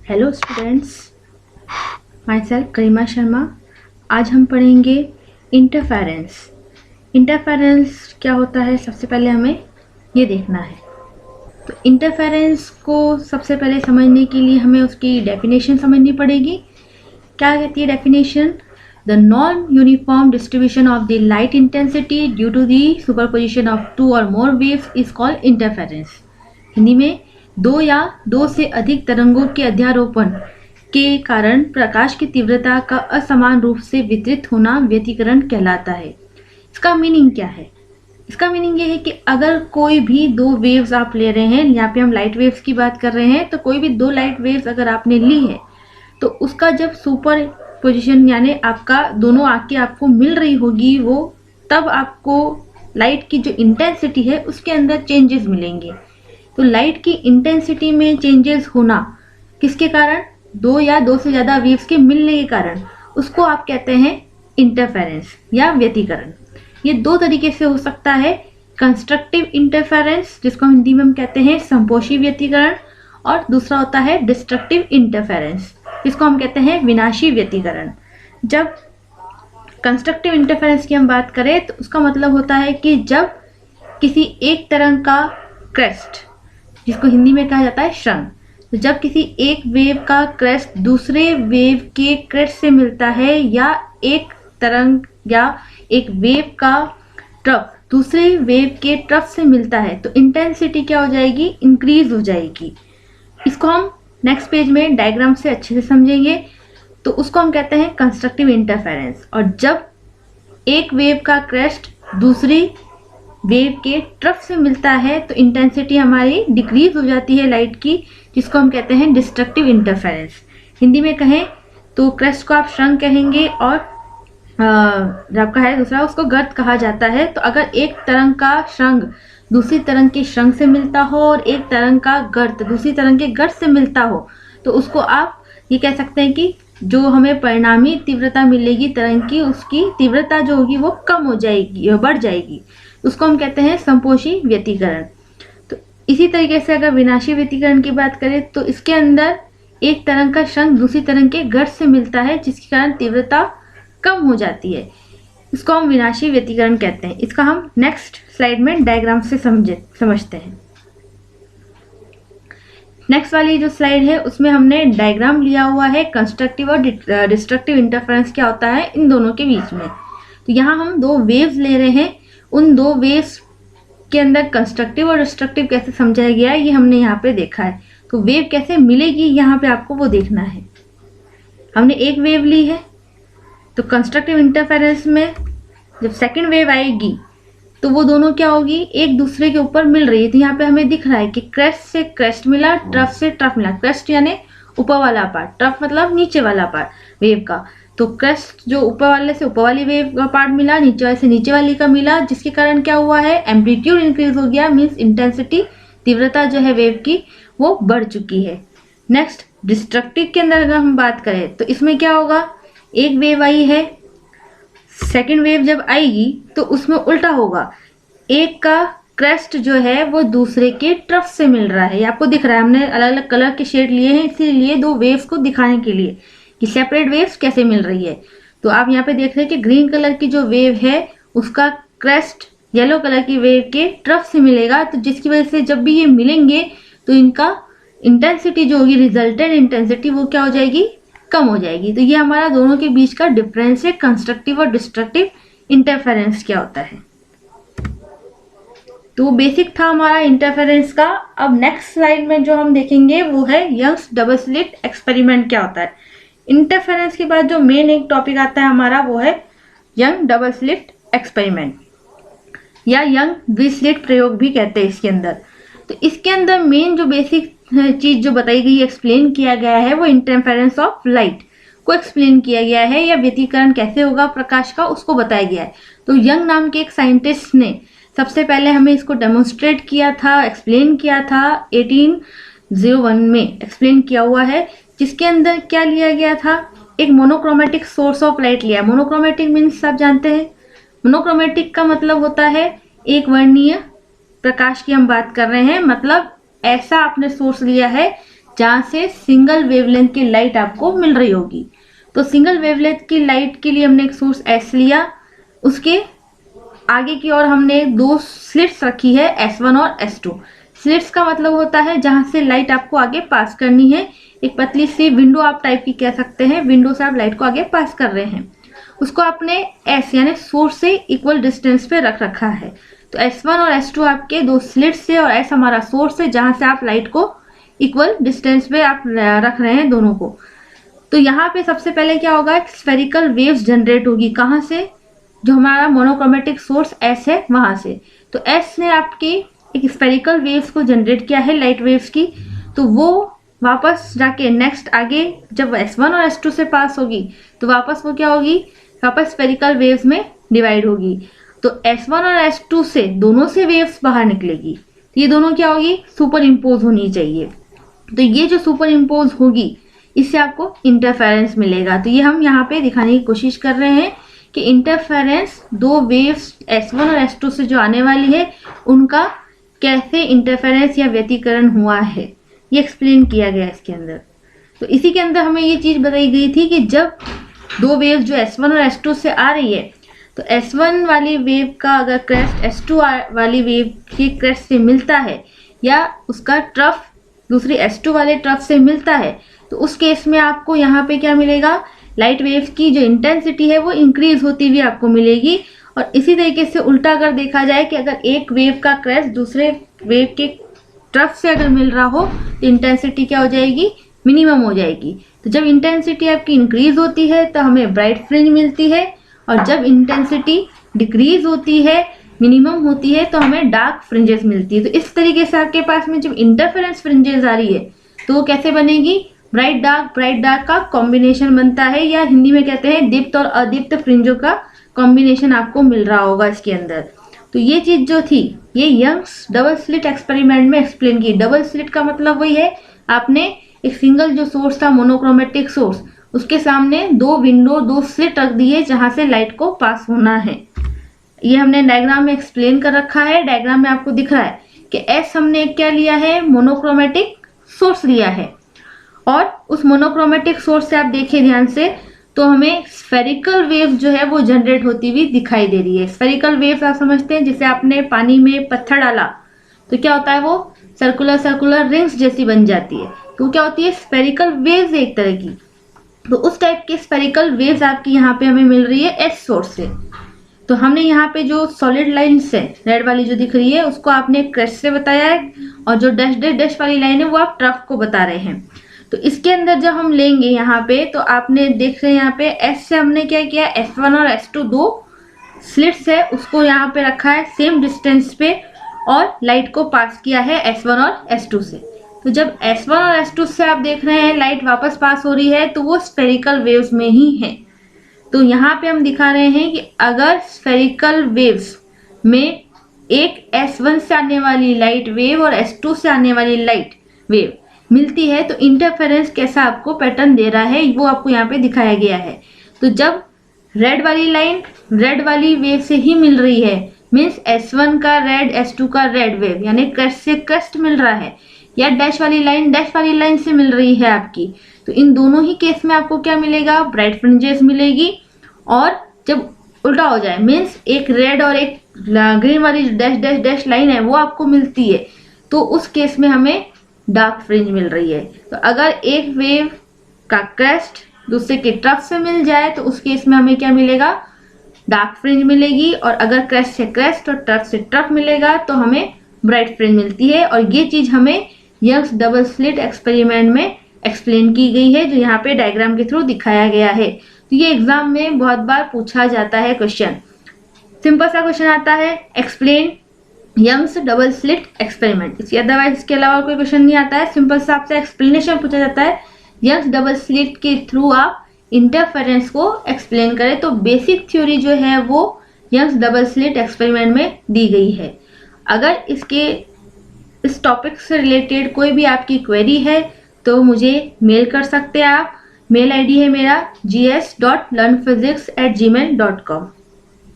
Hello students, my self करीमा शर्मा। आज हम पढ़ेंगे इंटरफेरेंस। इंटरफेरेंस क्या होता है, सबसे पहले हमें ये देखना है। तो इंटरफेरेंस को सबसे पहले समझने के लिए हमें उसकी डेफिनेशन समझनी पड़ेगी। क्या कहती है definition? The non uniform distribution of the light intensity due to the superposition of two और more waves is called interference. Hindi में दो या दो से अधिक तरंगों के अध्यारोपण के कारण प्रकाश की तीव्रता का असमान रूप से वितरित होना व्यतिकरण कहलाता है। इसका मीनिंग क्या है? इसका मीनिंग ये है कि अगर कोई भी दो वेव्स आप ले रहे हैं, यहाँ पे हम लाइट वेव्स की बात कर रहे हैं, तो कोई भी दो लाइट वेव्स अगर आपने ली है तो उसका जब सुपर पोजिशन यानी आपका दोनों आके आपको मिल रही होगी वो, तब आपको लाइट की जो इंटेंसिटी है उसके अंदर चेंजेस मिलेंगे। तो लाइट की इंटेंसिटी में चेंजेस होना किसके कारण? दो या दो से ज्यादा वेव्स के मिलने के कारण, उसको आप कहते हैं इंटरफेरेंस या व्यतिकरण। ये दो तरीके से हो सकता है, कंस्ट्रक्टिव इंटरफेरेंस जिसको हिंदी में हम कहते हैं संपोषी व्यतिकरण, और दूसरा होता है डिस्ट्रक्टिव इंटरफेरेंस जिसको हम कहते हैं विनाशी व्यतिकरण। जब कंस्ट्रक्टिव इंटरफेरेंस की हम बात करें तो उसका मतलब होता है कि जब किसी एक तरंग का क्रेस्ट, जिसको हिंदी में कहा जाता है श्रृंग, तो जब किसी एक वेव का क्रेस्ट दूसरे वेव के क्रेस्ट से मिलता है, या एक तरंग या एक वेव का ट्रफ दूसरे वेव के ट्रफ से मिलता है, तो इंटेंसिटी क्या हो जाएगी? इंक्रीज हो जाएगी। इसको हम नेक्स्ट पेज में डायग्राम से अच्छे से समझेंगे। तो उसको हम कहते हैं कंस्ट्रक्टिव इंटरफेरेंस। और जब एक वेव का क्रेस्ट दूसरी वेव के ट्रफ से मिलता है तो इंटेंसिटी हमारी डिक्रीज हो जाती है लाइट की, जिसको हम कहते हैं डिस्ट्रक्टिव इंटरफेरेंस। हिंदी में कहें तो क्रेस्ट को आप श्रृंग कहेंगे, और जो आपका है दूसरा उसको गर्त कहा जाता है। तो अगर एक तरंग का श्रृंग दूसरी तरंग के श्रृंग से मिलता हो और एक तरंग का गर्त दूसरी तरंग के गर्त से मिलता हो, तो उसको आप ये कह सकते हैं कि जो हमें परिणामी तीव्रता मिलेगी तरंग की, उसकी तीव्रता जो होगी वो कम हो जाएगी, बढ़ जाएगी। उसको हम कहते हैं संपोषी व्यतिकरण। तो इसी तरीके से अगर विनाशी व्यतिकरण की बात करें तो इसके अंदर एक तरंग का श्रृंग दूसरी तरंग के गर्त से मिलता है, जिसके कारण तीव्रता कम हो जाती है। इसको हम विनाशी व्यतिकरण कहते हैं। इसका हम नेक्स्ट स्लाइड में डायग्राम से समझते हैं। नेक्स्ट वाली जो स्लाइड है उसमें हमने डायग्राम लिया हुआ है कंस्ट्रक्टिव और डिस्ट्रक्टिव इंटरफेरेंस क्या होता है इन दोनों के बीच में। तो यहाँ हम दो वेव्स ले रहे हैं, उन दो वेव्स के अंदर कंस्ट्रक्टिव और डिस्ट्रक्टिव कैसे समझाया गया है ये हमने यहाँ पे देखा है। तो वेव कैसे मिलेगी यहाँ पे आपको वो देखना है। हमने एक वेव ली है, तो कंस्ट्रक्टिव इंटरफेरेंस में जब सेकंड वेव आएगी तो वो दोनों क्या होगी? एक दूसरे के ऊपर मिल रही है। तो यहाँ पे हमें दिख रहा है कि क्रेस्ट से क्रेस्ट मिला, ट्रफ से ट्रफ मिला। क्रेस्ट यानी ऊपर वाला पार्ट, ट्रफ मतलब नीचे वाला पार्ट वेव का। तो क्रेस्ट जो ऊपर वाले से ऊपर वाली वेव का पार्ट मिला, नीचे वाले से नीचे वाली का मिला, जिसके कारण क्या हुआ है? एम्पलीट्यूड इंक्रीज हो गया, मीन्स इंटेंसिटी तीव्रता जो है वेव की वो बढ़ चुकी है। नेक्स्ट डिस्ट्रक्टिव के अंदर अगर हम बात करें तो इसमें क्या होगा? एक वेव आई है, सेकेंड वेव जब आएगी तो उसमें उल्टा होगा। एक का क्रेस्ट जो है वो दूसरे के ट्रफ से मिल रहा है। ये आपको दिख रहा है, हमने अलग अलग कलर के शेड लिए हैं इसीलिए दो वेव्स को दिखाने के लिए कि सेपरेट वेव्स कैसे मिल रही है। तो आप यहाँ पे देख रहे हैं कि ग्रीन कलर की जो वेव है उसका क्रेस्ट येलो कलर की वेव के ट्रफ से मिलेगा, तो जिसकी वजह से जब भी ये मिलेंगे तो इनका इंटेंसिटी जो होगी, रिजल्टेंट इंटेंसिटी, वो क्या हो जाएगी? कम हो जाएगी। तो ये हमारा दोनों के बीच का डिफरेंस है, कंस्ट्रक्टिव और डिस्ट्रक्टिव इंटरफेरेंस क्या होता है। तो बेसिक था हमारा इंटरफेरेंस का। अब नेक्स्ट स्लाइड में जो हम देखेंगे वो है यंग्स डबल स्लिट एक्सपेरिमेंट क्या होता है। इंटरफेरेंस के बाद जो मेन एक टॉपिक आता है हमारा वो है यंग डबल स्लिट एक्सपेरिमेंट, या यंग द्विस्लिट प्रयोग भी कहते हैं इसके अंदर। तो इसके अंदर मेन जो बेसिक चीज जो बताई गई, एक्सप्लेन किया गया है, वो इंटरफेरेंस ऑफ लाइट को एक्सप्लेन किया गया है, या व्यतिकरण कैसे होगा प्रकाश का उसको बताया गया है। तो यंग नाम के एक साइंटिस्ट ने सबसे पहले हमें इसको डेमोन्स्ट्रेट किया था, एक्सप्लेन किया था 1801 में एक्सप्लेन किया हुआ है, जिसके अंदर क्या लिया गया था? एक मोनोक्रोमेटिक सोर्स ऑफ लाइट लिया। मोनोक्रोमेटिक मीन्स आप जानते हैं, मोनोक्रोमेटिक का मतलब होता है एक वर्णीय प्रकाश की हम बात कर रहे हैं। मतलब ऐसा आपने सोर्स लिया है जहाँ से सिंगल वेवलेंथ की लाइट आपको मिल रही होगी। तो सिंगल वेवलेंथ की लाइट के लिए हमने एक सोर्स S लिया, उसके आगे की ओर हमने दो स्लिट्स रखी है S1 और S2। स्लिट्स का मतलब होता है जहां से लाइट आपको आगे पास करनी है, एक पतली सी विंडो आप टाइप की कह सकते हैं, विंडो से आप लाइट को आगे पास कर रहे हैं। उसको आपने S यानी सोर्स से इक्वल डिस्टेंस पे रख रखा है। तो S1 और S2 आपके दो स्लिट्स से और S हमारा सोर्स है जहां से आप लाइट को इक्वल डिस्टेंस पे आप रख रहे हैं दोनों को। तो यहाँ पे सबसे पहले क्या होगा, स्फेरिकल वेव्स जनरेट होगी। कहाँ से? जो हमारा मोनोक्रोमेटिक सोर्स S है वहां से। तो S ने आपकी एक स्फेरिकल वेव्स को जनरेट किया है, लाइट वेव्स की। तो वो वापस जाके नेक्स्ट आगे जब S1 और S2 से पास होगी तो वापस वो क्या होगी, वापस स्फेरिकल वेव्स में डिवाइड होगी। तो S1 और S2 से दोनों से वेव्स बाहर निकलेगी। तो ये दोनों क्या होगी, सुपर इम्पोज होनी चाहिए। तो ये जो सुपर इम्पोज होगी इससे आपको इंटरफेरेंस मिलेगा। तो ये हम यहाँ पे दिखाने की कोशिश कर रहे हैं कि इंटरफेरेंस दो वेव्स S1 और S2 से जो आने वाली है उनका कैसे इंटरफेरेंस या व्यतिकरण हुआ है, ये एक्सप्लेन किया गया इसके अंदर। तो इसी के अंदर हमें ये चीज बताई गई थी कि जब दो वेव्स जो S1 और S2 से आ रही है तो S1 वाली वेव का अगर क्रेस्ट S2 वाली वेव के क्रेस्ट से मिलता है या उसका ट्रफ दूसरी S2 वाले ट्रफ से मिलता है तो उस केस में आपको यहाँ पे क्या मिलेगा, लाइट वेव्स की जो इंटेंसिटी है वो इंक्रीज होती हुई आपको मिलेगी। और इसी तरीके से उल्टा अगर देखा जाए कि अगर एक वेव का क्रेस्ट दूसरे वेव के ट्रफ से अगर मिल रहा हो तो इंटेंसिटी क्या हो जाएगी, मिनिमम हो जाएगी। तो जब इंटेंसिटी आपकी इंक्रीज होती है तो हमें ब्राइट फ्रिंज मिलती है, और जब इंटेंसिटी डिक्रीज होती है, मिनिमम होती है, तो हमें डार्क फ्रिंजेस मिलती है। तो इस तरीके से आपके पास में जब इंटरफेरेंस फ्रिंजेस आ रही है तो वो कैसे बनेगी, ब्राइट डार्क का कॉम्बिनेशन बनता है, या हिंदी में कहते हैं दीप्त और अदीप्त फ्रिंजों का कॉम्बिनेशन आपको मिल रहा होगा इसके अंदर। तो ये चीज जो थी ये यंग्स डबल स्लिट एक्सपेरिमेंट में एक्सप्लेन की। डबल स्लिट का मतलब वही है, आपने एक सिंगल जो सोर्स था मोनोक्रोमेटिक सोर्स, उसके सामने दो विंडो दो स्लिट रख दी है जहां से लाइट को पास होना है। ये हमने डायग्राम में एक्सप्लेन कर रखा है। डायग्राम में आपको दिख रहा है कि S हमने क्या लिया है, मोनोक्रोमेटिक सोर्स लिया है, और उस मोनोक्रोमेटिक सोर्स से आप देखिए ध्यान से तो हमें स्फेरिकल वेव जो है वो जनरेट होती हुई दिखाई दे रही है। स्फेरिकल वेव्स आप समझते हैं, जैसे आपने पानी में पत्थर डाला तो क्या होता है, वो सर्कुलर सर्कुलर रिंग्स जैसी बन जाती है। तो क्या होती है, स्फेरिकल वेव्स एक तरह की। तो उस टाइप की स्फेरिकल वेव्स आपकी यहाँ पे हमें मिल रही है S सोर्स से। तो हमने यहाँ पे जो सॉलिड लाइन्स है, रेड वाली जो दिख रही है उसको आपने क्रेस्ट से बताया है, और जो डैश डैश डैश वाली लाइन है वो आप ट्रफ को बता रहे हैं। तो इसके अंदर जब हम लेंगे यहाँ पे तो आपने देख रहे हैं यहाँ पे S से हमने क्या किया, S1 और S2 दो स्लिट्स है उसको यहाँ पे रखा है सेम डिस्टेंस पे, और लाइट को पास किया है S1 और S2 से। तो जब S1 और S2 से आप देख रहे हैं लाइट वापस पास हो रही है तो वो स्फेरिकल वेव्स में ही है। तो यहाँ पे हम दिखा रहे हैं कि अगर स्फेरिकल वेव्स में एक S1 से आने वाली लाइट वेव और S2 से आने वाली लाइट वेव मिलती है तो इंटरफेरेंस कैसा आपको पैटर्न दे रहा है वो आपको यहाँ पे दिखाया गया है। तो जब रेड वाली लाइन रेड वाली वेव से ही मिल रही है, मीन्स S1 का रेड S2 का रेड वेव यानी क्रेस्ट से क्रेस्ट मिल रहा है, या डैश वाली लाइन से मिल रही है आपकी, तो इन दोनों ही केस में आपको क्या मिलेगा, ब्राइट फ्रिंजेस मिलेगी। और जब उल्टा हो जाए, मीन्स एक रेड और एक ग्रीन वाली डैश डैश डैश लाइन है वो आपको मिलती है, तो उस केस में हमें डार्क फ्रिंज मिल रही है। तो अगर एक वेव का क्रेस्ट दूसरे के ट्रफ से मिल जाए तो उस केस में हमें क्या मिलेगा, डार्क फ्रिंज मिलेगी, और अगर क्रेस्ट से क्रेस्ट और ट्रफ से ट्रफ मिलेगा तो हमें ब्राइट फ्रिंज मिलती है। और ये चीज हमें यंग्स डबल स्लिट एक्सपेरिमेंट में एक्सप्लेन की गई है, जो यहाँ पे डायग्राम के थ्रू दिखाया गया है। तो ये एग्जाम में बहुत बार पूछा जाता है क्वेश्चन। सिंपल सा क्वेश्चन आता है, explain Young's double slit experiment. इसके अलावा कोई क्वेश्चन नहीं आता है। सिंपल सा आपसे एक्सप्लेनेशन पूछा जाता है, यंग्स डबल स्लिट के थ्रू आप इंटरफेरेंस को एक्सप्लेन करें। तो बेसिक थ्योरी जो है वो यंग्स डबल स्लिट एक्सपेरिमेंट में दी गई है। अगर इस टॉपिक से रिलेटेड कोई भी आपकी क्वेरी है तो मुझे मेल कर सकते हैं आप। मेल आईडी है मेरा gs.learnphysics@gmail.com।